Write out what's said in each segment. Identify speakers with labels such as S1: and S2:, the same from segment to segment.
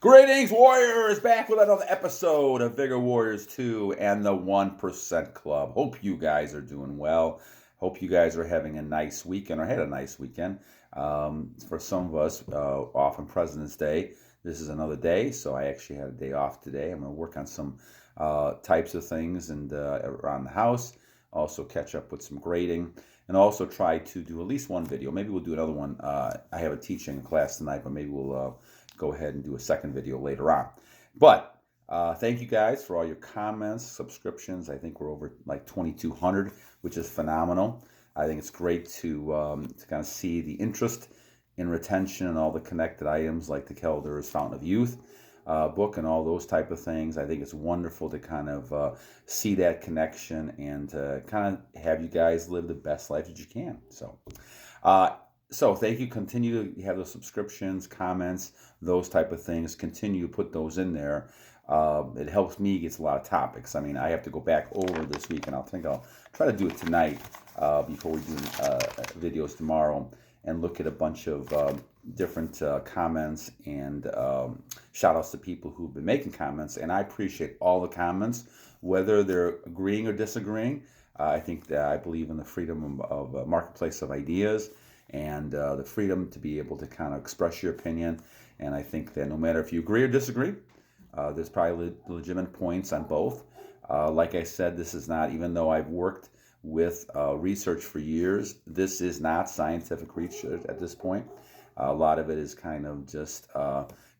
S1: Greetings, Warriors! Back with another episode of Vigor Warriors 2 and the 1% Club. Hope you guys are doing well. Hope you guys are having a nice weekend or had a nice weekend. For some of us, off on President's Day, this is another day, so I actually had a day off today. I'm going to work on some types of things and around the house. Also catch up with some grading and also try to do at least one video. Maybe we'll do another one. I have a teaching class tonight, but maybe we'll go ahead and do a second video later on. But thank you guys for all your comments, subscriptions. I think we're over like 2,200, which is phenomenal. I think it's great to kind of see the interest in retention and all the connected items like the Kelder's Fountain of Youth book and all those type of things. I think it's wonderful to kind of see that connection and to kind of have you guys live the best life that you can. So thank you. Continue to have those subscriptions, comments, those type of things. Continue to put those in there. It helps me get a lot of topics. I mean, I have to go back over this week, and I'll try to do it tonight before we do videos tomorrow, and look at a bunch of different comments and shout outs to people who've been making comments. And I appreciate all the comments, whether they're agreeing or disagreeing. I think that I believe in the freedom of a marketplace of ideas and the freedom to be able to kind of express your opinion. And I think that no matter if you agree or disagree, there's probably legitimate points on both. Like I said, this is not, even though I've worked with research for years, this is not scientific research at this point. A lot of it is kind of just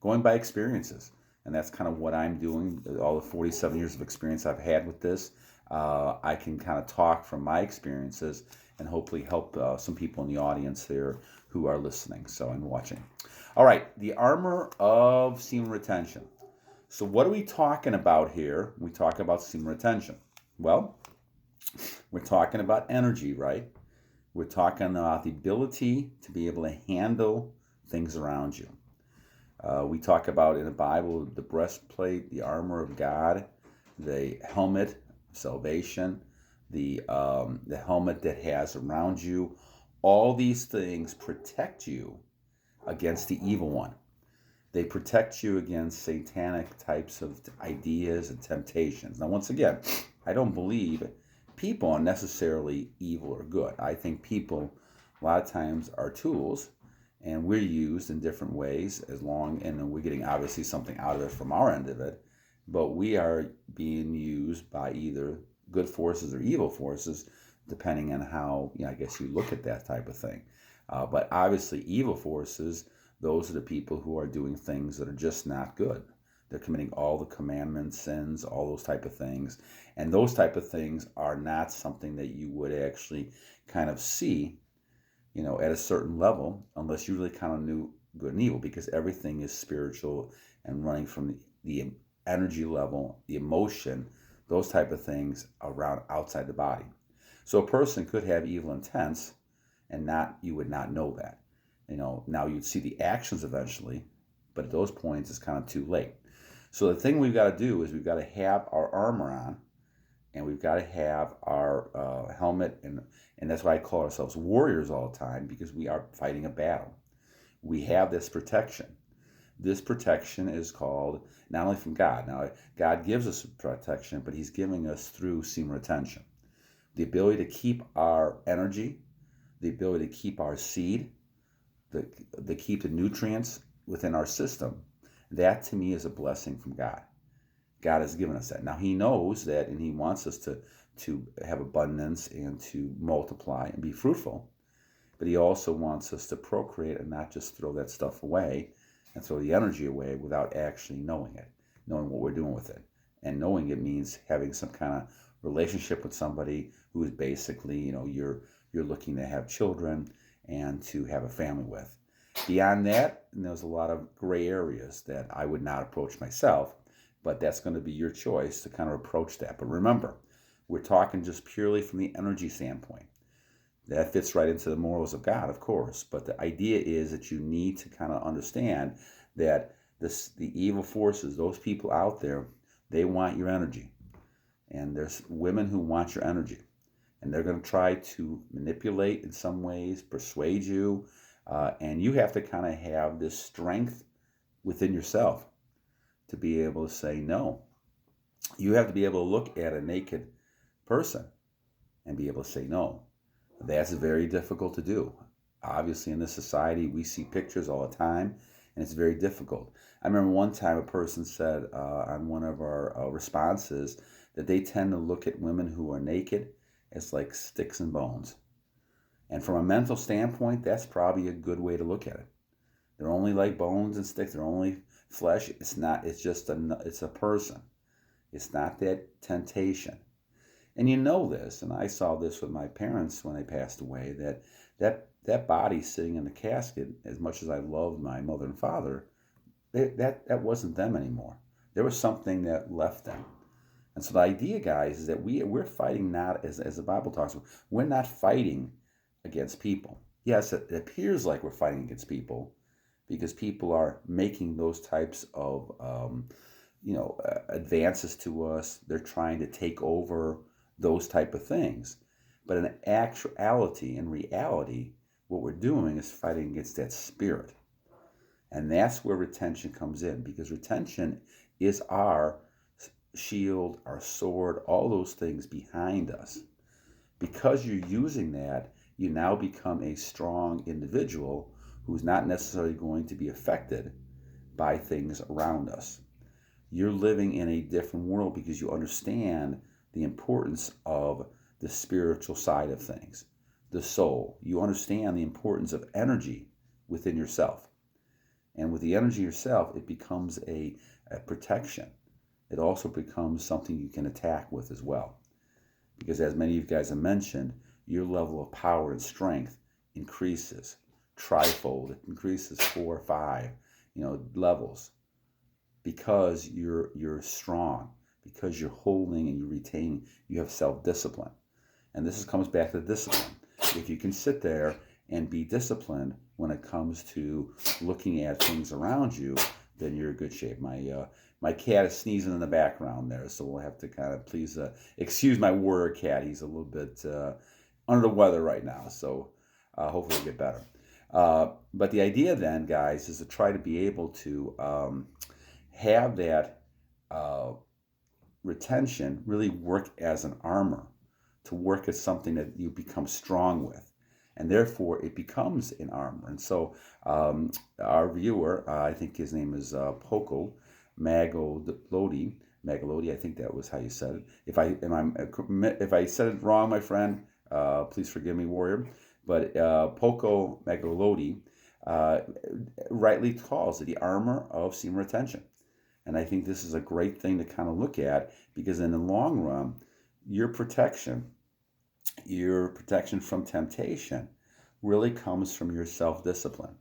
S1: going by experiences. And that's kind of what I'm doing. All the 47 years of experience I've had with this, I can kind of talk from my experiences and hopefully help some people in the audience there who are listening and watching. All right, the Armour of Semen Retention. So what are we talking about here when we talk about semen retention? Well, we're talking about energy, right? We're talking about the ability to be able to handle things around you. We talk about in the Bible the breastplate, the armor of God, the helmet of salvation, the helmet that has around you. All these things protect you against the evil one. They protect you against satanic types of ideas and temptations. Now, once again, I don't believe people are necessarily evil or good. I think people, a lot of times, are tools, and we're used in different ways and we're getting obviously something out of it from our end of it, but we are being used by either good forces or evil forces, depending on how, I guess you look at that type of thing. But obviously, evil forces, those are the people who are doing things that are just not good. They're committing all the commandments, sins, all those type of things. And those type of things are not something that you would actually kind of see, at a certain level, unless you really kind of knew good and evil, because everything is spiritual and running from the energy level, the emotion, those type of things around outside the body. So a person could have evil intents and you would not know that. Now you'd see the actions eventually, but at those points it's kind of too late. So the thing we've got to do is we've got to have our armor on, and we've got to have our helmet, and that's why I call ourselves warriors all the time, because we are fighting a battle. We have this protection. This protection is called not only from God. Now, God gives us protection, but he's giving us through semen retention. The ability to keep our energy, the ability to keep our seed, to keep the nutrients within our system. That to me is a blessing from God. God has given us that. Now he knows that, and he wants us to have abundance and to multiply and be fruitful. But he also wants us to procreate and not just throw that stuff away and throw the energy away without actually knowing it, knowing what we're doing with it. And knowing it means having some kind of relationship with somebody who is basically, you're looking to have children and to have a family with. Beyond that, there's a lot of gray areas that I would not approach myself, but that's going to be your choice to kind of approach that. But remember, we're talking just purely from the energy standpoint. That fits right into the morals of God, of course, but the idea is that you need to kind of understand that the evil forces, those people out there, they want your energy. And there's women who want your energy. And they're going to try to manipulate in some ways, persuade you, and you have to kind of have this strength within yourself to be able to say no. You have to be able to look at a naked person and be able to say no. That's very difficult to do. Obviously, in this society, we see pictures all the time, and it's very difficult. I remember one time a person said on one of our responses that they tend to look at women who are naked as like sticks and bones. And from a mental standpoint, that's probably a good way to look at it. They're only like bones and sticks. They're only flesh. It's not. It's just it's a person. It's not that temptation. And you know this, and I saw this with my parents when they passed away, that body sitting in the casket, as much as I loved my mother and father, that wasn't them anymore. There was something that left them. And so the idea, guys, is that we're fighting not, as the Bible talks about, we're not fighting against people. Yes, it appears like we're fighting against people because people are making those types of advances to us. They're trying to take over those type of things. But in actuality, in reality, what we're doing is fighting against that spirit. And that's where retention comes in, because retention is our shield, our sword, all those things behind us. Because you're using that, you now become a strong individual who's not necessarily going to be affected by things around us. You're living in a different world because you understand the importance of the spiritual side of things, the soul. You understand the importance of energy within yourself. And with the energy yourself, it becomes a protection. It also becomes something you can attack with as well. Because as many of you guys have mentioned, your level of power and strength increases trifold. It increases 4 or 5, levels, because you're strong, because you're holding and you retain, you have self-discipline. And this comes back to discipline. If you can sit there and be disciplined when it comes to looking at things around you, then you're in good shape. My cat is sneezing in the background there, so we'll have to kind of please excuse my warrior cat. He's a little bit under the weather right now, so hopefully it'll get better. But the idea then, guys, is to try to be able to have that retention really work as an armor, to work as something that you become strong with. And therefore, it becomes an armor. And so our viewer, I think his name is Poko Makgolodi, I think that was how you said it. If I said it wrong, my friend, please forgive me, warrior. But Poko Makgolodi rightly calls it the armor of semen retention. And I think this is a great thing to kind of look at, because in the long run, your protection from temptation really comes from your self-discipline,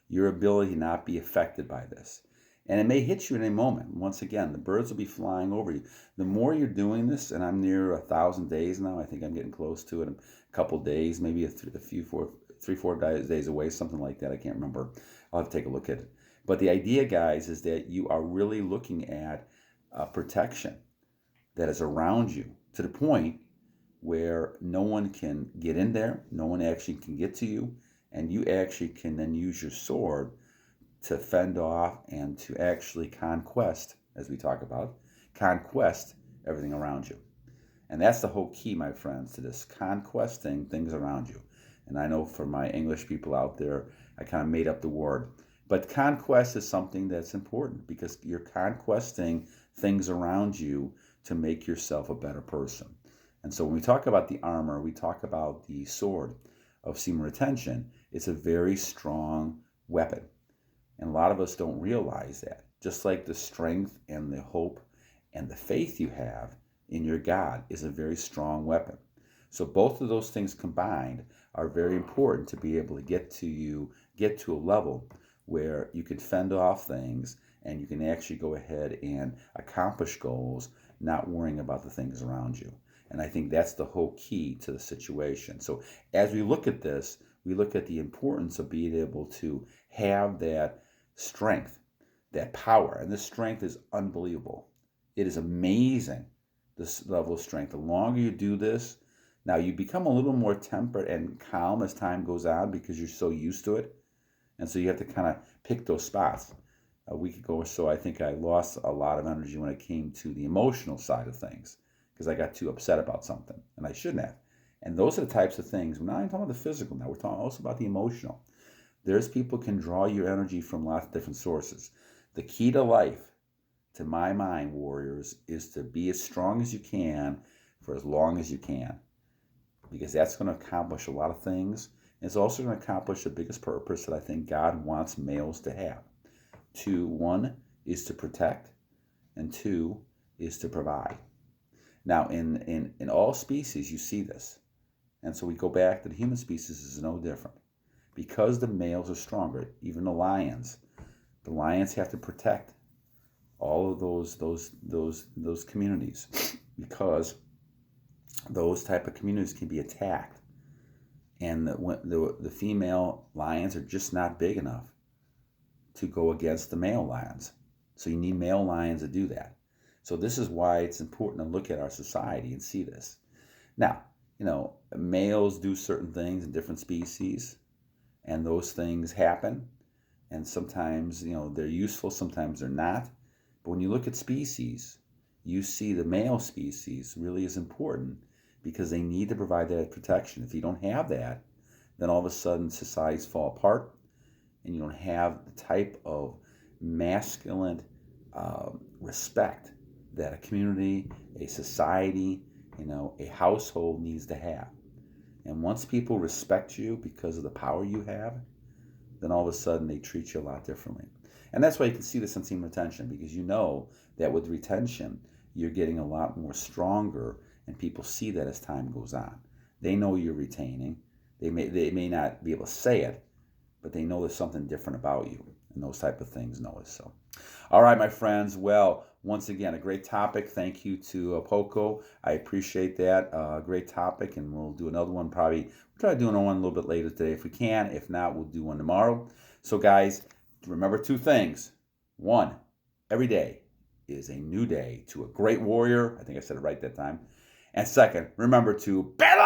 S1: your ability to not be affected by this. And it may hit you in a moment. Once again, the birds will be flying over you. The more you're doing this, and I'm near 1,000 days now, I think I'm getting close to it, a couple days, maybe three, 4 days away, something like that. I can't remember. I'll have to take a look at it. But the idea, guys, is that you are really looking at protection that is around you, to the point where no one can get in there, no one actually can get to you, and you actually can then use your sword to fend off and to actually conquest, as we talk about, conquest everything around you. And that's the whole key, my friends, to this conquesting things around you. And I know for my English people out there, I kind of made up the word. But conquest is something that's important, because you're conquesting things around you to make yourself a better person. And so when we talk about the armor, we talk about the sword of semen retention. It's a very strong weapon. And a lot of us don't realize that. Just like the strength and the hope and the faith you have in your God is a very strong weapon. So both of those things combined are very important to be able to get to a level where you can fend off things and you can actually go ahead and accomplish goals, not worrying about the things around you. And I think that's the whole key to the situation. So as we look at this, we look at the importance of being able to have that strength, that power. And this strength is unbelievable. It is amazing, this level of strength. The longer you do this, now you become a little more tempered and calm as time goes on, because you're so used to it. And so you have to kind of pick those spots. a week ago or so, I think I lost a lot of energy when it came to the emotional side of things because I got too upset about something, and I shouldn't have. And those are the types of things. We're not even talking about the physical now. We're talking also about the emotional. There's people can draw your energy from lots of different sources. The key to life, to my mind, warriors, is to be as strong as you can for as long as you can, because that's going to accomplish a lot of things. And it's also going to accomplish the biggest purpose that I think God wants males to have. One is to protect, and two is to provide. Now, in all species, you see this. And so we go back to the human species is no different. Because the males are stronger, even the lions have to protect all of those communities, because those type of communities can be attacked, and the female lions are just not big enough to go against the male lions. So you need male lions to do that. So this is why it's important to look at our society and see this. Now, males do certain things in different species, and those things happen. And sometimes, they're useful, sometimes they're not. But when you look at species, you see the male species really is important because they need to provide that protection. If you don't have that, then all of a sudden societies fall apart, and you don't have the type of masculine respect that a community, a society, a household needs to have. And once people respect you because of the power you have, then all of a sudden they treat you a lot differently. And that's why you can see this in semen retention, because you know that with retention, you're getting a lot more stronger, and people see that as time goes on. They know you're retaining. They may not be able to say it, but they know there's something different about you, and those type of things know it. So, all right, my friends. Well, once again, a great topic. Thank you to Poko. I appreciate that. Great topic, and we'll do another one probably. We'll try to do another one a little bit later today if we can. If not, we'll do one tomorrow. So, guys, remember two things. One, every day is a new day to a great warrior. I think I said it right that time. And second, remember to battle